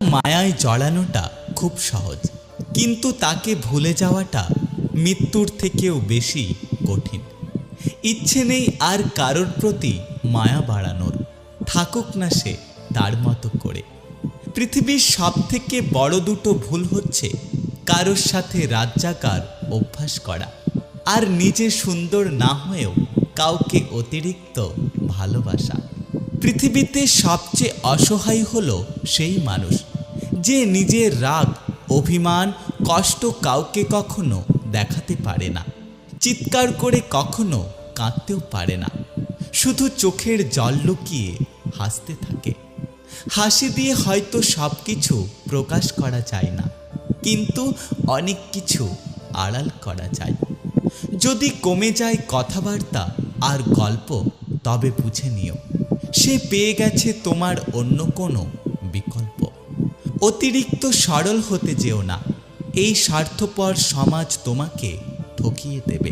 মায়ায় জড়ানোটা খুব সহজ, কিন্তু তাকে ভুলে যাওয়াটা মৃত্যুর থেকেও বেশি কঠিন। ইচ্ছে নেই আর কারোর প্রতি মায়া বাড়ানোর, থাকুক না সে তার মতো করে। পৃথিবীর সবথেকে বড় দুটো ভুল হচ্ছে কারোর সাথে রাত জাগার অভ্যাস করা, আর নিজে সুন্দর না হয়েও কাউকে অতিরিক্ত ভালোবাসা। পৃথিবীতে সবচেয়ে অসহায় হলো সেই মানুষ যে নিজের রাগ, অভিমান, কষ্ট কাউকে কখনো দেখাতে পারে না, চিৎকার করে কখনো কাঁদতেও পারে না, শুধু চোখের জল লুকিয়ে হাসতে থাকে। হাসি দিয়ে হয়তো সব কিছু প্রকাশ করা যায় না, কিন্তু অনেক কিছু আড়াল করা যায়। যদি কমে যায় কথাবার্তা আর গল্প, তবে বুঝে নিও সে পেয়ে গেছে তোমার অন্য কোনো বিকল্প। অতিরিক্ত সরল হতে যেও না, এই স্বার্থপর সমাজ তোমাকে ঠকিয়ে দেবে।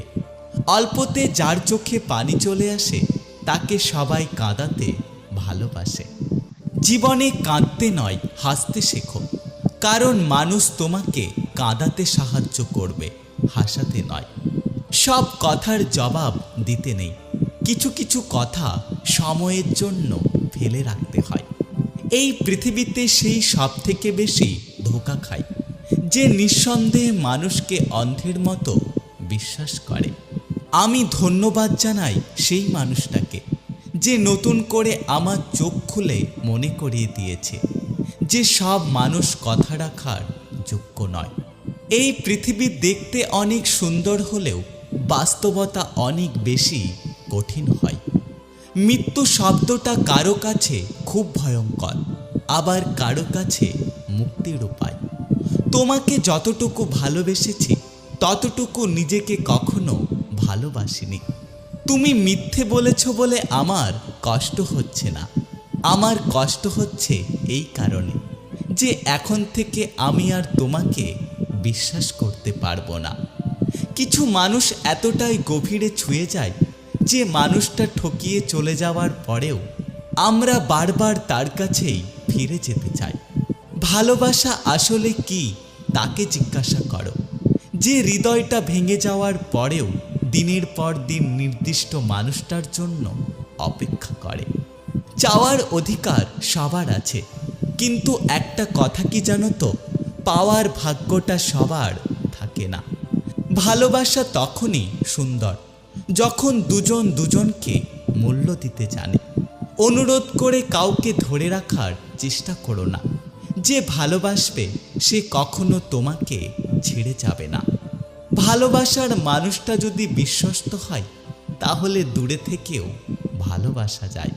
অল্পতে যার চোখে পানি চলে আসে তাকে সবাই কাঁদাতে ভালোবাসে। জীবনে কাঁদতে নয়, হাসতে শেখো, কারণ মানুষ তোমাকে কাঁদাতে সাহায্য করবে, হাসাতে নয়। সব কথার জবাব দিতে নেই, কিছু কিছু কথা সময়ের জন্য ফেলে রাখতে হয়। এই পৃথিবীতে সেই সব থেকে বেশি ধোঁকা খায় যে নিঃসন্দেহে মানুষকে অন্ধের মতো বিশ্বাস করে। আমি ধন্যবাদ জানাই সেই মানুষটাকে যে নতুন করে আমার চোখ খুলে মনে করিয়ে দিয়েছে যে সব মানুষ কথা রাখার যোগ্য নয়। এই পৃথিবী দেখতে অনেক সুন্দর হলেও বাস্তবতা অনেক বেশি কঠিন হয়। মৃত্যু শব্দটা কারো কাছে খুব ভয়ঙ্কর, আবার কারো কাছে মুক্তির উপায়। তোমাকে যতটুকু ভালোবেসেছি ততটুকু নিজেকে কখনো ভালোবাসিনি। তুমি মিথ্যে বলেছ বলে আমার কষ্ট হচ্ছে না, আমার কষ্ট হচ্ছে এই কারণে যে এখন থেকে আমি আর তোমাকে বিশ্বাস করতে পারবো না। কিছু মানুষ এতটাই গভীরে ছুঁয়ে যায় যে মানুষটা ঠকিয়ে চলে যাওয়ার পরেও আমরা বারবার তার কাছেই ফিরে যেতে চাই। ভালোবাসা আসলে কি তাকে জিজ্ঞাসা করো, যে হৃদয়টা ভেঙে যাওয়ার পরেও দিনের পর দিন নির্দিষ্ট মানুষটার জন্য অপেক্ষা করে। চাওয়ার অধিকার সবার আছে, কিন্তু একটা কথা কি জানো তো, পাওয়ার ভাগ্যটা সবার থাকে না। ভালোবাসা তখনই সুন্দর যখন দুজন দুজনকে মূল্য দিতে জানে। অনুরোধ করে কাউকে ধরে রাখার চেষ্টা করো না, যে ভালোবাসবে সে কখনো তোমাকে ছেড়ে যাবে না। ভালোবাসার মানুষটা যদি বিশ্বস্ত হয় তাহলে দূরে থেকেও ভালোবাসা যায়।